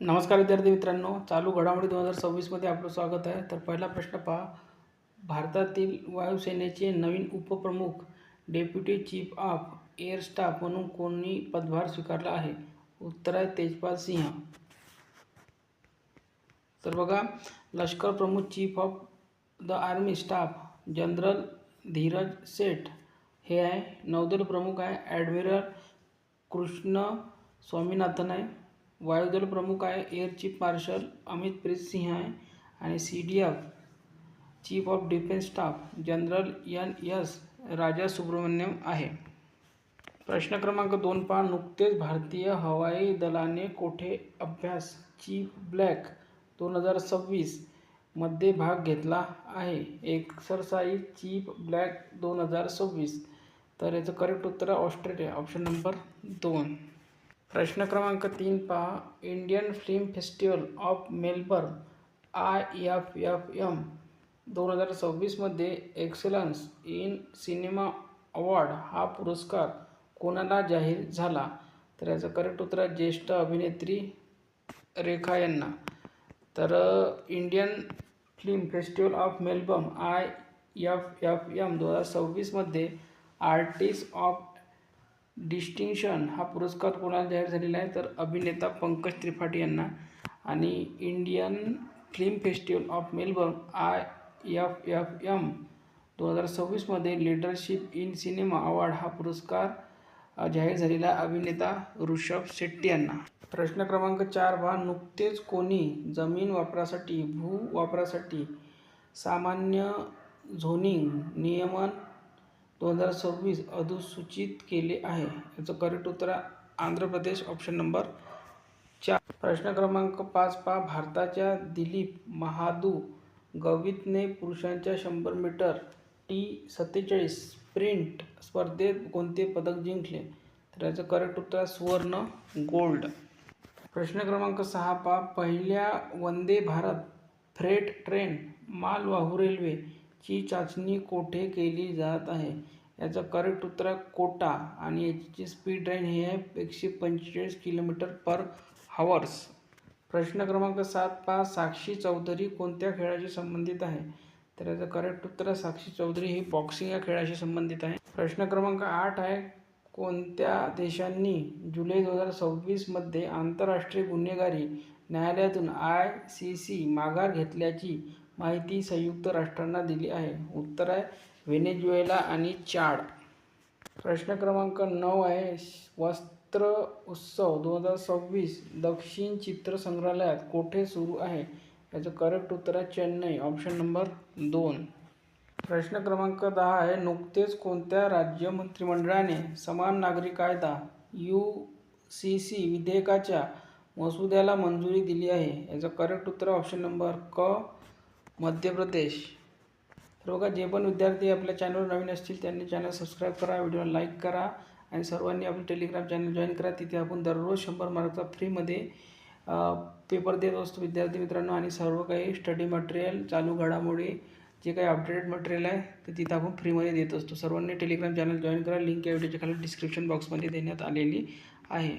नमस्कार विद्यार्थी मित्रांनो, चालू घडामोडी 2026 मध्ये आपलं स्वागत आहे. तर पहिला प्रश्न पहा, भारतातील वायुसेनेचे नवीन उपप्रमुख deputy chief of air staff म्हणून कोणी पदभार स्वीकारला आहे? उत्तर आहे तेजपाल सिंह. तर बघा, लष्कर प्रमुख chief of the army staff general Dheeraj Seth हे आहे. नौदल प्रमुख आहे ॲडमिरल कृष्ण स्वामीनाथन आहे. वायुदल प्रमुख आहे एअर चीफ मार्शल अमितप्रीत सिंह आहे. आणि CDF chief of defence staff general NS राजा सुब्रमण्यम आहे. प्रश्न क्रमांक 2 पहा, नुकतेच भारतीय हवाई दलाने कोठे अभ्यास चीफ ब्लॅक 2026 मध्ये भाग घेतला आहे? Exercise chief black 2026. तर याचं करेक्ट उत्तर आहे ऑस्ट्रेलिया, ऑप्शन नंबर 2. प्रश्न क्रमांक 3 पहा, Indian film festival of Melbourne IFFM 2026 मध्ये एक्सलन्स इन सिनेमा अवॉर्ड हा पुरस्कार कोणाला जाहीर झाला? तर याचं करेक्ट उत्तर आहे ज्येष्ठ अभिनेत्री रेखा यांना. तर Indian film festival of Melbourne IFFM 2026 मध्ये आर्टिस्ट ऑफ डिस्टिंक्शन हा पुरस्कार कोणाला जाहीर झालेला आहे? तर अभिनेता पंकज त्रिपाठी यांना. आणि Indian film festival of Melbourne IFFM 2026 मध्ये लीडरशिप इन सिनेमा अवॉर्ड हा पुरस्कार जाहीर झालेला अभिनेता ऋषभ शेट्टी यांना. प्रश्न क्रमांक 4 पहा, नुकतेच कोणी जमीन वापरासाठी भू वापरासाठी सामान्य झोनिंग नियमन 2026 अधिसूचित केले आहे? याचं करेक्ट उत्तर आंध्र प्रदेश, ऑप्शन नंबर 4. प्रश्न क्रमांक 5 पहा, भारताच्या दिलीप महादू गवितने पुरुषांच्या 100 मीटर T47 स्प्रिंट स्पर्धेत कोणते पदक जिंकले? तर याचं करेक्ट उत्तर सुवर्ण, गोल्ड. प्रश्न क्रमांक 6 पहा, पहिल्या वंदे भारत फ्रेट ट्रेन मालवाहू रेल्वे ची चाचणी कोठे केली जात आहे? याचं करेक्ट उत्तर आहे कोटा. आणि याची स्पीड लाईन ही आहे 145 km/h. प्रश्न क्रमांक 7 पहा, साक्षी चौधरी कोणत्या खेळाशी संबंधित आहे? तर याचं करेक्ट उत्तर आहे साक्षी चौधरी ही बॉक्सिंग या खेळाशी संबंधित आहे. प्रश्न क्रमांक 8 आहे, कोणत्या देशांनी जुलै 2026 मध्ये आंतरराष्ट्रीय गुन्हेगारी न्यायालयातून ICC माघार घेतल्याची माहिती संयुक्त राष्ट्रांना दिली आहे? उत्तर आहे व्हेनेझुएला आणि चाड. प्रश्न क्रमांक 9 आहे, वस्त्र उत्सव 2026 दक्षिण चित्र संग्रहालयात कोठे सुरू आहे? याचं करेक्ट उत्तर आहे चेन्नई, ऑप्शन नंबर 2. प्रश्न क्रमांक 10 आहे, नुकतेच कोणत्या राज्य मंत्रिमंडळाने समान नागरी कायदा UCC विधेयकाच्या मसुद्याला मंजुरी दिली आहे? याचं करेक्ट उत्तर ऑप्शन नंबर क, मध्य प्रदेश. तर बघा, जे पण विद्यार्थी आपल्या चॅनलवर नवीन असतील त्यांनी चॅनल सबस्क्राईब करा, व्हिडिओला लाईक करा आणि सर्वांनी आपलं टेलिग्राम चॅनल जॉईन करा. तिथे आपण दररोज 100 मार्कचा फ्रीमध्ये पेपर देत असतो विद्यार्थी मित्रांनो. आणि सर्व काही स्टडी मटेरियल, चालू घडामोडी, जे काही अपडेटेड मटेरियल आहे तर तिथं आपण फ्रीमध्ये देत असतो. सर्वांनी टेलिग्राम चॅनल जॉईन करा. लिंक या व्हिडिओच्या खाली डिस्क्रिप्शन बॉक्समध्ये देण्यात आलेली आहे.